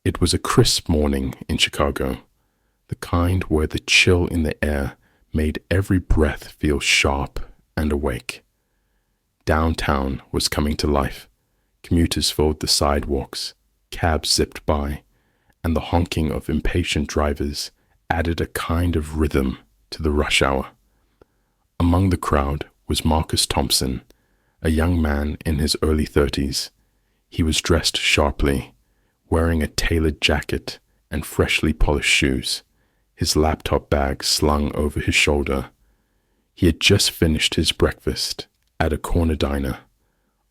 It was a crisp morning in Chicago, the kind where the chill in the air made every breath feel sharp and awake. Downtown was coming to life. Commuters filled the sidewalks, cabs zipped by, and the honking of impatient drivers added a kind of rhythm to the rush hour. Among the crowd was Marcus Thompson, a young man in his early 30s. He was dressed sharply, wearing a tailored jacket and freshly polished shoes, his laptop bag slung over his shoulder. He had just finished his breakfast at a corner diner,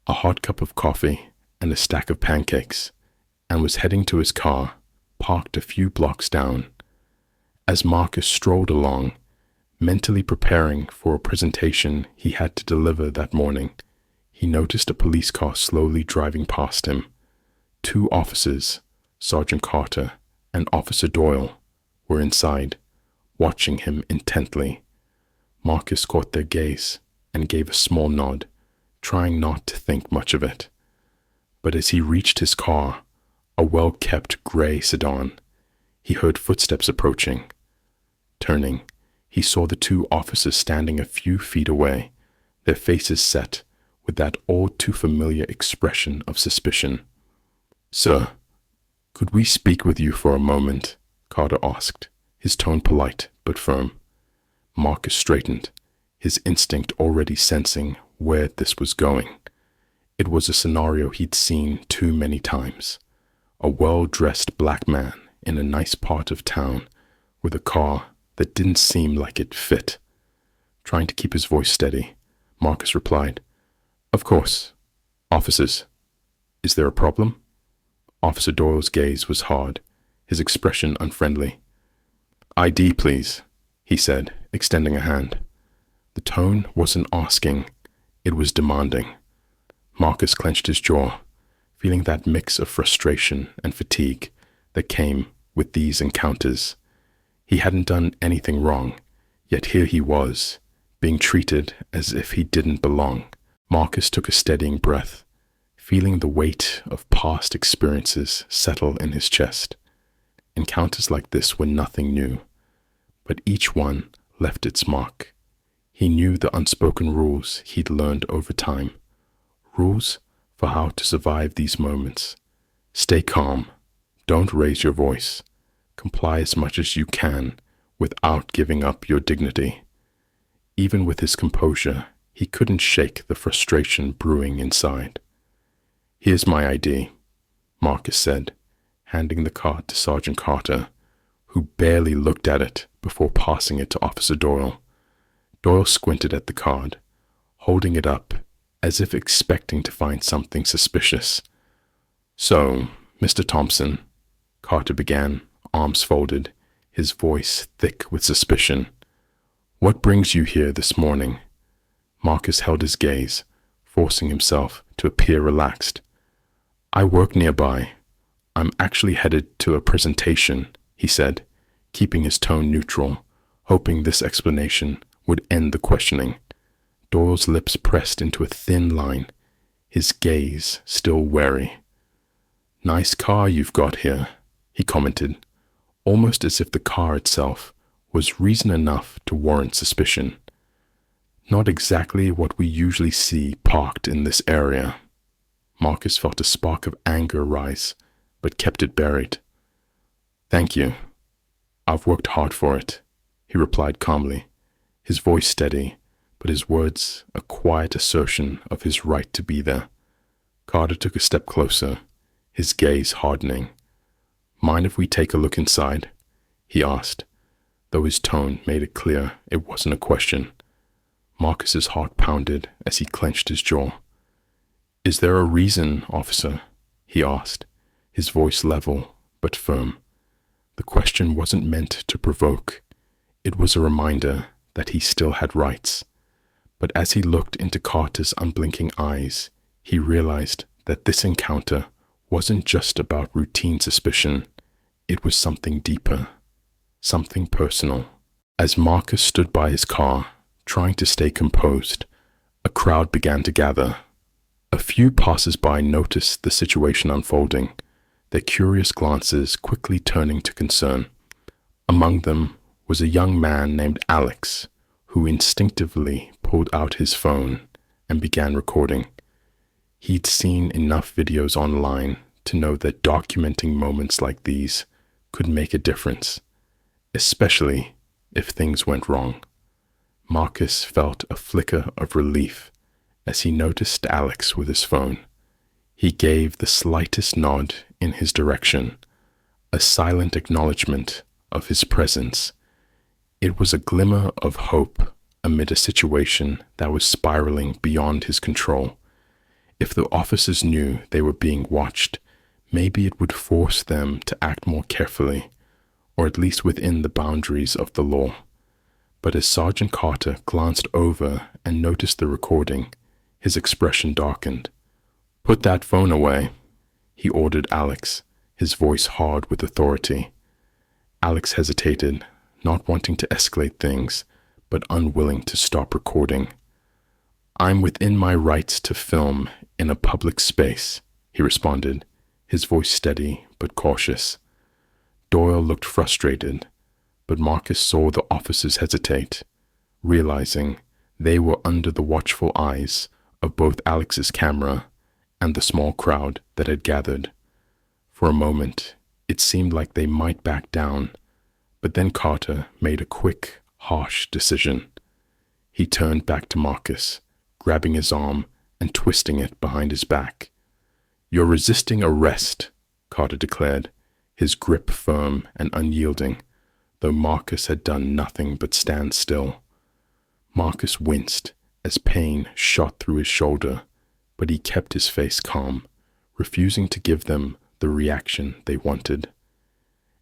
a hot cup of coffee and a stack of pancakes, and was heading to his car, parked a few blocks down. As Marcus strolled along, mentally preparing for a presentation he had to deliver that morning, he noticed a police car slowly driving past him. 2 officers, Sergeant Carter and Officer Doyle, were inside, watching him intently. Marcus caught their gaze and gave a small nod, trying not to think much of it. But as he reached his car, a well-kept gray sedan, he heard footsteps approaching. Turning, he saw the 2 officers standing a few feet away, their faces set with that all too familiar expression of suspicion. "Sir, could we speak with you for a moment?" Carter asked, his tone polite but firm. Marcus straightened, his instinct already sensing where this was going. It was a scenario he'd seen too many times. A well-dressed black man in a nice part of town with a car that didn't seem like it fit. Trying to keep his voice steady, Marcus replied, "Of course. Officers, is there a problem?" Officer Doyle's gaze was hard, his expression unfriendly. "ID, please," he said, extending a hand. The tone wasn't asking, it was demanding. Marcus clenched his jaw, feeling that mix of frustration and fatigue that came with these encounters. He hadn't done anything wrong, yet here he was, being treated as if he didn't belong. Marcus took a steadying breath, feeling the weight of past experiences settle in his chest. Encounters like this were nothing new, but each one left its mark. He knew the unspoken rules he'd learned over time, rules for how to survive these moments. Stay calm, don't raise your voice, comply as much as you can without giving up your dignity. Even with his composure, he couldn't shake the frustration brewing inside. "Here's my ID," Marcus said, handing the card to Sergeant Carter, who barely looked at it before passing it to Officer Doyle. Doyle squinted at the card, holding it up as if expecting to find something suspicious. "So, Mr. Thompson," Carter began, arms folded, his voice thick with suspicion, "what brings you here this morning?" Marcus held his gaze, forcing himself to appear relaxed. "I work nearby. I'm actually headed to a presentation," he said, keeping his tone neutral, hoping this explanation would end the questioning. Doyle's lips pressed into a thin line, his gaze still wary. "Nice car you've got here," he commented, almost as if the car itself was reason enough to warrant suspicion. "Not exactly what we usually see parked in this area." Marcus felt a spark of anger rise, but kept it buried. "Thank you. I've worked hard for it," he replied calmly, his voice steady, but his words a quiet assertion of his right to be there. Carter took a step closer, his gaze hardening. "Mind if we take a look inside?" he asked, though his tone made it clear it wasn't a question. Marcus's heart pounded as he clenched his jaw. "Is there a reason, officer?" he asked, his voice level but firm. The question wasn't meant to provoke. It was a reminder that he still had rights. But as he looked into Carter's unblinking eyes, he realized that this encounter wasn't just about routine suspicion. It was something deeper, something personal. As Marcus stood by his car, trying to stay composed, a crowd began to gather. A few passers-by noticed the situation unfolding, their curious glances quickly turning to concern. Among them was a young man named Alex, who instinctively pulled out his phone and began recording. He'd seen enough videos online to know that documenting moments like these could make a difference, especially if things went wrong. Marcus felt a flicker of relief as he noticed Alex with his phone. He gave the slightest nod in his direction, a silent acknowledgement of his presence. It was a glimmer of hope amid a situation that was spiraling beyond his control. If the officers knew they were being watched, maybe it would force them to act more carefully, or at least within the boundaries of the law. But as Sergeant Carter glanced over and noticed the recording, his expression darkened. "Put that phone away," he ordered Alex, his voice hard with authority. Alex hesitated, not wanting to escalate things, but unwilling to stop recording. "I'm within my rights to film in a public space," he responded, his voice steady but cautious. Doyle looked frustrated, but Marcus saw the officers hesitate, realizing they were under the watchful eyes of both Alex's camera and the small crowd that had gathered. For a moment, it seemed like they might back down, but then Carter made a quick, harsh decision. He turned back to Marcus, grabbing his arm and twisting it behind his back. "You're resisting arrest," Carter declared, his grip firm and unyielding, though Marcus had done nothing but stand still. Marcus winced as pain shot through his shoulder, but he kept his face calm, refusing to give them the reaction they wanted.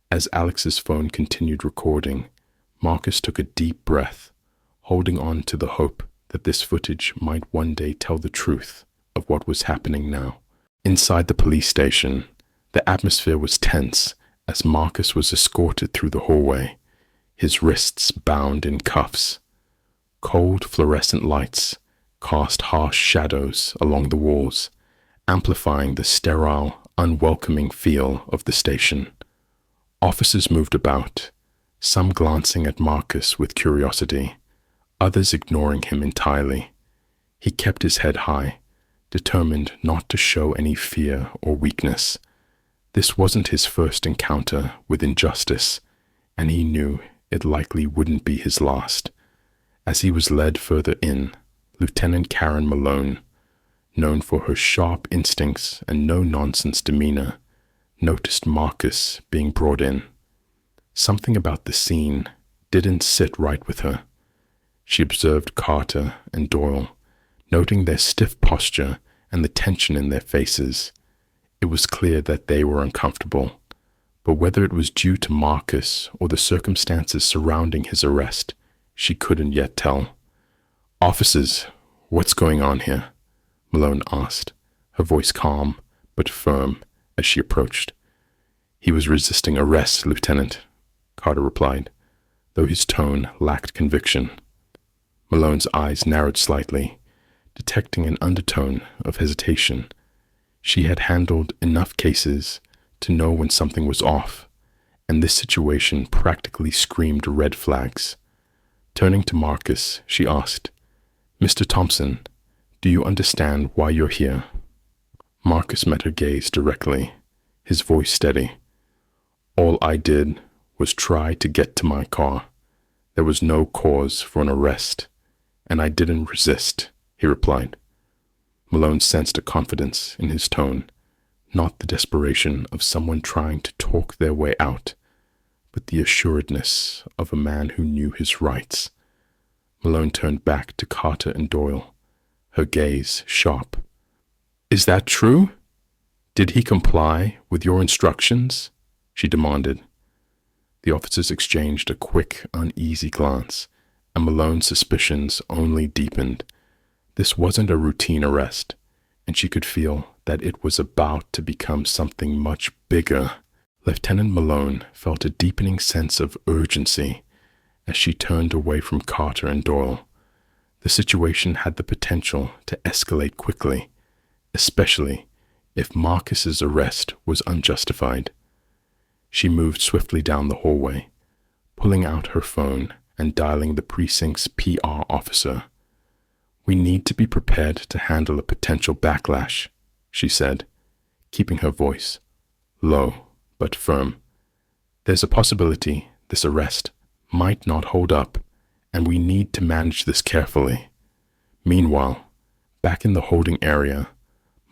As Alex's phone continued recording, Marcus took a deep breath, holding on to the hope that this footage might one day tell the truth of what was happening now. Inside the police station, the atmosphere was tense as Marcus was escorted through the hallway, his wrists bound in cuffs. Cold fluorescent lights cast harsh shadows along the walls, amplifying the sterile, unwelcoming feel of the station. Officers moved about, some glancing at Marcus with curiosity, others ignoring him entirely. He kept his head high, determined not to show any fear or weakness. This wasn't his first encounter with injustice, and he knew it likely wouldn't be his last. As he was led further in, Lieutenant Karen Malone, known for her sharp instincts and no-nonsense demeanor, noticed Marcus being brought in. Something about the scene didn't sit right with her. She observed Carter and Doyle, noting their stiff posture and the tension in their faces. It was clear that they were uncomfortable, but whether it was due to Marcus or the circumstances surrounding his arrest, she couldn't yet tell. "Officers, what's going on here?" Malone asked, her voice calm but firm as she approached. "He was resisting arrest, Lieutenant," Carter replied, though his tone lacked conviction. Malone's eyes narrowed slightly, detecting an undertone of hesitation. She had handled enough cases to know when something was off, and this situation practically screamed red flags. Turning to Marcus, she asked, "Mr. Thompson, do you understand why you're here?" Marcus met her gaze directly, his voice steady. "All I did was try to get to my car. There was no cause for an arrest, and I didn't resist," he replied. Malone sensed a confidence in his tone, not the desperation of someone trying to talk their way out, but the assuredness of a man who knew his rights. Malone turned back to Carter and Doyle, her gaze sharp. "Is that true? Did he comply with your instructions?" she demanded. The officers exchanged a quick, uneasy glance, and Malone's suspicions only deepened. This wasn't a routine arrest, and she could feel that it was about to become something much bigger. Lieutenant Malone felt a deepening sense of urgency as she turned away from Carter and Doyle. The situation had the potential to escalate quickly, especially if Marcus's arrest was unjustified. She moved swiftly down the hallway, pulling out her phone and dialing the precinct's PR officer. "We need to be prepared to handle a potential backlash," she said, keeping her voice low but firm. "There's a possibility this arrest might not hold up, and we need to manage this carefully." Meanwhile, back in the holding area,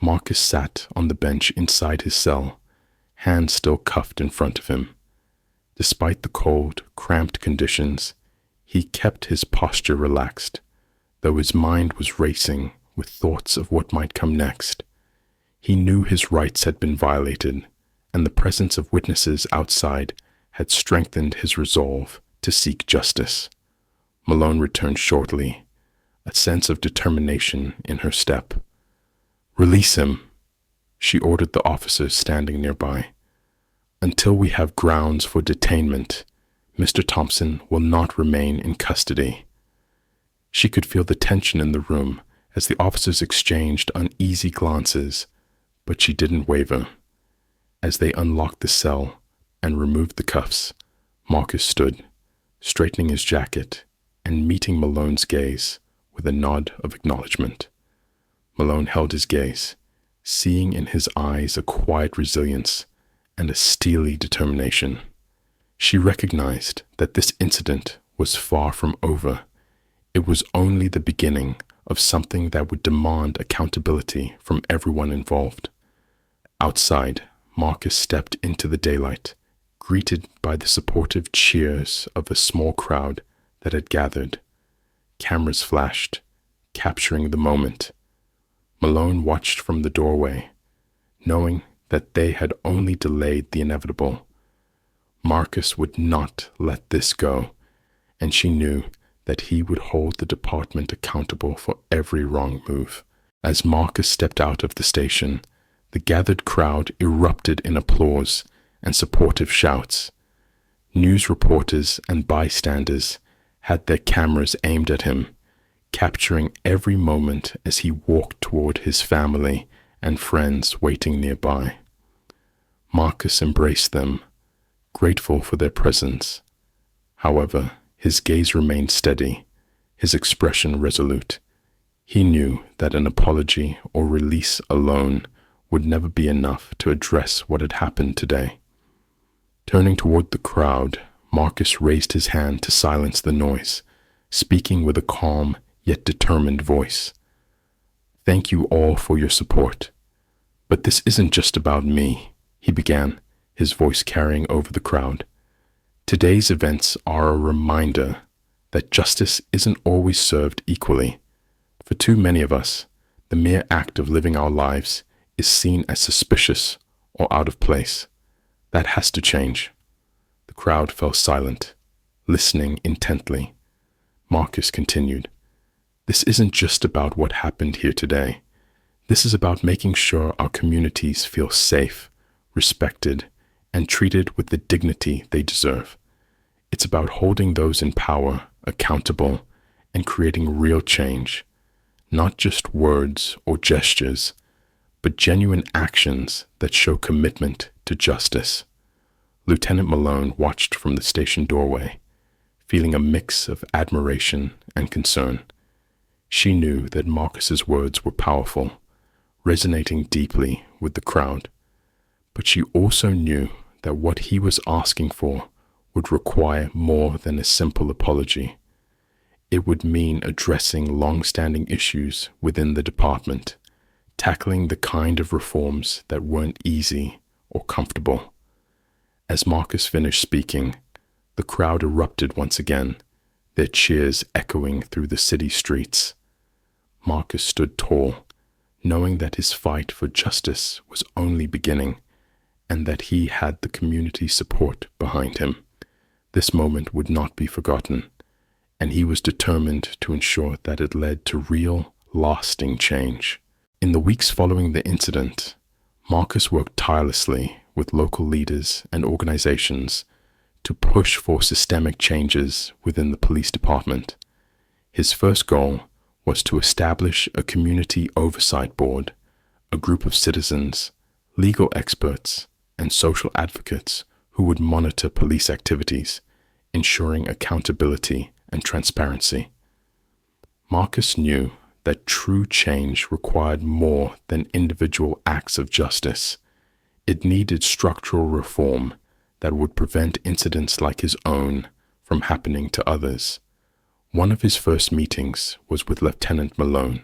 Marcus sat on the bench inside his cell, hands still cuffed in front of him. Despite the cold, cramped conditions, he kept his posture relaxed, though his mind was racing with thoughts of what might come next. He knew his rights had been violated, and the presence of witnesses outside had strengthened his resolve to seek justice. Malone returned shortly, a sense of determination in her step. "Release him," she ordered the officers standing nearby. "Until we have grounds for detainment, Mr. Thompson will not remain in custody." She could feel the tension in the room as the officers exchanged uneasy glances, but she didn't waver. As they unlocked the cell and removed the cuffs, Marcus stood, straightening his jacket and meeting Malone's gaze with a nod of acknowledgement. Malone held his gaze, seeing in his eyes a quiet resilience and a steely determination. She recognized that this incident was far from over. It was only the beginning of something that would demand accountability from everyone involved. Outside, Marcus stepped into the daylight, greeted by the supportive cheers of a small crowd that had gathered. Cameras flashed, capturing the moment. Malone watched from the doorway, knowing that they had only delayed the inevitable. Marcus would not let this go, and she knew that he would hold the department accountable for every wrong move. As Marcus stepped out of the station, the gathered crowd erupted in applause and supportive shouts. News reporters and bystanders had their cameras aimed at him, capturing every moment as he walked toward his family and friends waiting nearby. Marcus embraced them, grateful for their presence. However, his gaze remained steady, his expression resolute. He knew that an apology or release alone would never be enough to address what had happened today. Turning toward the crowd, Marcus raised his hand to silence the noise, speaking with a calm yet determined voice. "Thank you all for your support. But this isn't just about me," he began, his voice carrying over the crowd. "Today's events are a reminder that justice isn't always served equally. For too many of us, the mere act of living our lives is seen as suspicious or out of place. That has to change." The crowd fell silent, listening intently. Marcus continued, "This isn't just about what happened here today. This is about making sure our communities feel safe, respected, and treated with the dignity they deserve. It's about holding those in power accountable and creating real change, not just words or gestures, but genuine actions that show commitment to justice." Lieutenant Malone watched from the station doorway, feeling a mix of admiration and concern. She knew that Marcus's words were powerful, resonating deeply with the crowd, but she also knew that what he was asking for would require more than a simple apology. It would mean addressing long-standing issues within the department, tackling the kind of reforms that weren't easy or comfortable. As Marcus finished speaking, the crowd erupted once again, their cheers echoing through the city streets. Marcus stood tall, knowing that his fight for justice was only beginning, and that he had the community's support behind him. This moment would not be forgotten, and he was determined to ensure that it led to real, lasting change. In the weeks following the incident, Marcus worked tirelessly with local leaders and organizations to push for systemic changes within the police department. His first goal was to establish a community oversight board, a group of citizens, legal experts, and social advocates who would monitor police activities, ensuring accountability and transparency. Marcus knew that true change required more than individual acts of justice. It needed structural reform that would prevent incidents like his own from happening to others. One of his first meetings was with Lieutenant Malone.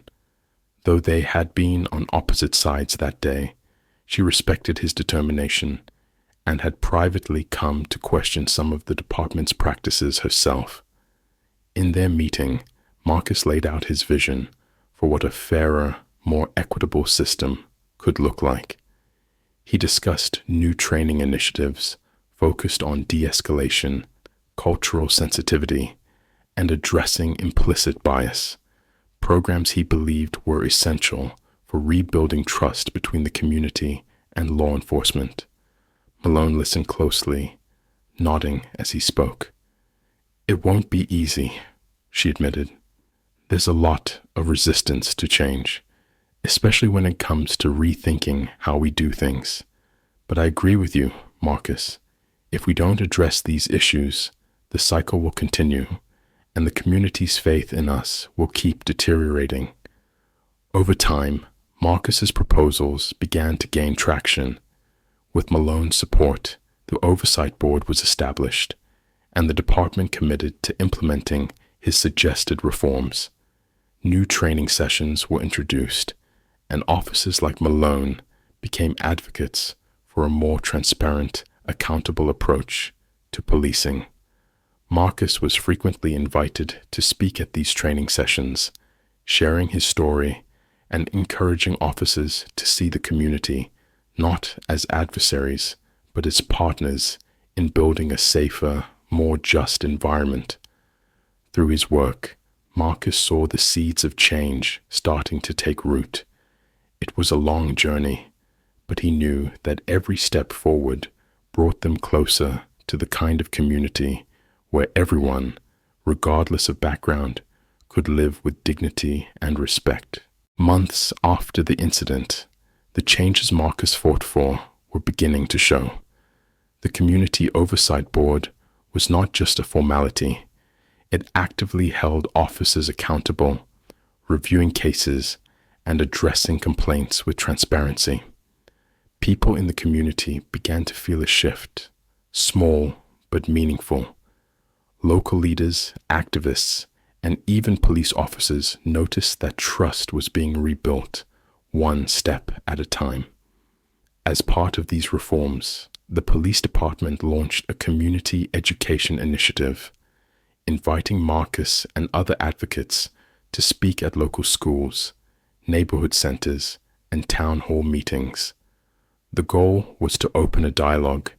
Though they had been on opposite sides that day, she respected his determination and had privately come to question some of the department's practices herself. In their meeting, Marcus laid out his vision for what a fairer, more equitable system could look like. He discussed new training initiatives focused on de-escalation, cultural sensitivity, and addressing implicit bias, programs he believed were essential for rebuilding trust between the community and law enforcement. Malone listened closely, nodding as he spoke. "It won't be easy," she admitted. "There's a lot of resistance to change, especially when it comes to rethinking how we do things. But I agree with you, Marcus. If we don't address these issues, the cycle will continue, and the community's faith in us will keep deteriorating." Over time, Marcus's proposals began to gain traction. With Malone's support, the Oversight Board was established, and the department committed to implementing his suggested reforms. New training sessions were introduced, and officers like Malone became advocates for a more transparent, accountable approach to policing. Marcus was frequently invited to speak at these training sessions, sharing his story and encouraging officers to see the community not as adversaries, but as partners in building a safer, more just environment. Through his work, Marcus saw the seeds of change starting to take root. It was a long journey, but he knew that every step forward brought them closer to the kind of community where everyone, regardless of background, could live with dignity and respect. Months after the incident, the changes Marcus fought for were beginning to show. The Community Oversight Board was not just a formality. It actively held officers accountable, reviewing cases and addressing complaints with transparency. People in the community began to feel a shift, small but meaningful. Local leaders, activists, and even police officers noticed that trust was being rebuilt, one step at a time. As part of these reforms, the police department launched a community education initiative, inviting Marcus and other advocates to speak at local schools, neighborhood centers, and town hall meetings. The goal was to open a dialogue,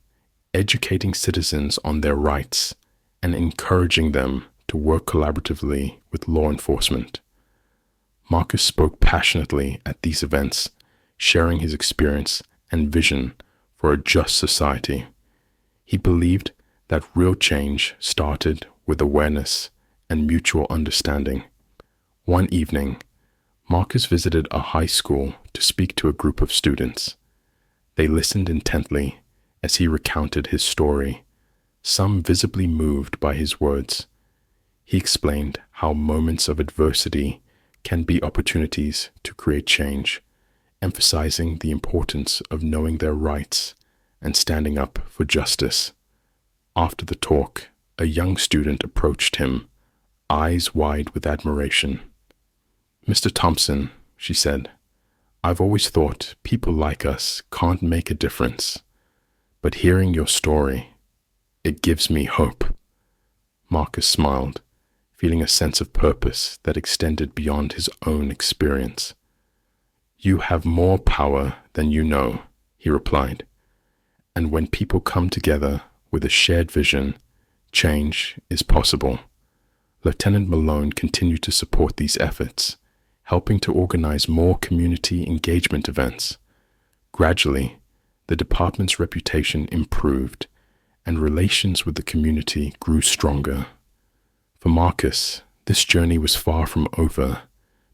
educating citizens on their rights and encouraging them to work collaboratively with law enforcement. Marcus spoke passionately at these events, sharing his experience and vision for a just society. He believed that real change started with awareness and mutual understanding. One evening, Marcus visited a high school to speak to a group of students. They listened intently as he recounted his story, some visibly moved by his words. He explained how moments of adversity can be opportunities to create change, emphasizing the importance of knowing their rights and standing up for justice. After the talk, a young student approached him, eyes wide with admiration. "Mr. Thompson," she said, "I've always thought people like us can't make a difference, but hearing your story, it gives me hope." Marcus smiled, feeling a sense of purpose that extended beyond his own experience. "You have more power than you know," he replied. "And when people come together with a shared vision, change is possible." Lieutenant Malone continued to support these efforts, helping to organize more community engagement events. Gradually, the department's reputation improved, and relations with the community grew stronger. For Marcus, this journey was far from over,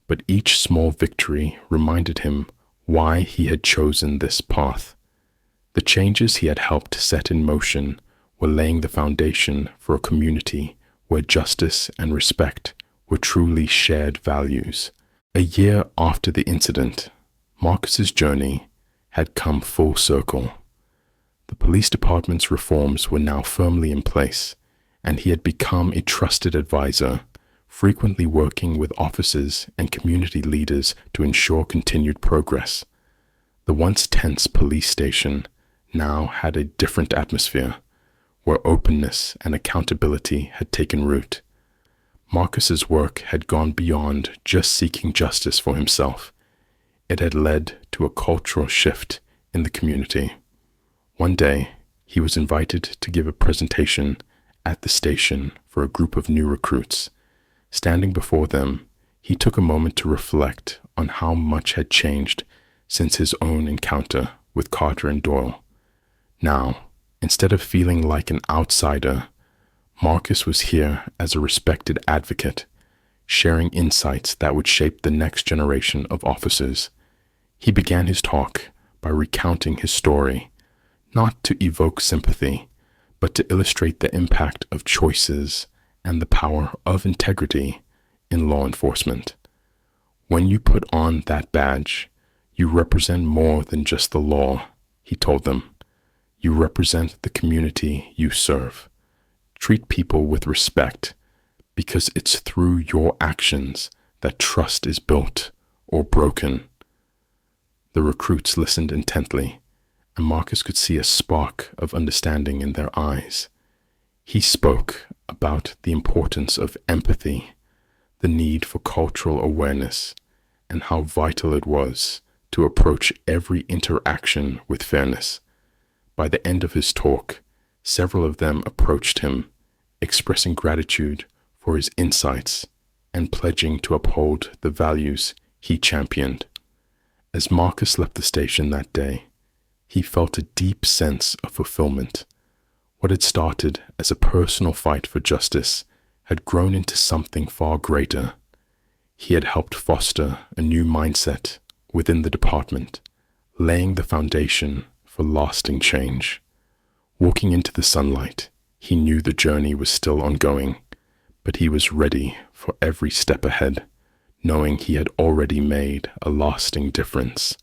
but each small victory reminded him why he had chosen this path. The changes he had helped set in motion were laying the foundation for a community where justice and respect were truly shared values. A year after the incident, Marcus's journey had come full circle. The police department's reforms were now firmly in place, and he had become a trusted advisor, frequently working with officers and community leaders to ensure continued progress. The once tense police station now had a different atmosphere, where openness and accountability had taken root. Marcus's work had gone beyond just seeking justice for himself. It had led to a cultural shift in the community. One day, he was invited to give a presentation at the station for a group of new recruits. Standing before them, he took a moment to reflect on how much had changed since his own encounter with Carter and Doyle. Now, instead of feeling like an outsider, Marcus was here as a respected advocate, sharing insights that would shape the next generation of officers. He began his talk by recounting his story, not to evoke sympathy, but to illustrate the impact of choices and the power of integrity in law enforcement. When you put on that badge, you represent more than just the law, he told them. You represent the community you serve. Treat people with respect, because it's through your actions that trust is built or broken. The recruits listened intently, and Marcus could see a spark of understanding in their eyes. He spoke about the importance of empathy, the need for cultural awareness, and how vital it was to approach every interaction with fairness. By the end of his talk, several of them approached him, expressing gratitude for his insights and pledging to uphold the values he championed. As Marcus left the station that day, he felt a deep sense of fulfillment. What had started as a personal fight for justice had grown into something far greater. He had helped foster a new mindset within the department, laying the foundation for lasting change. Walking into the sunlight, he knew the journey was still ongoing, but he was ready for every step ahead, knowing he had already made a lasting difference.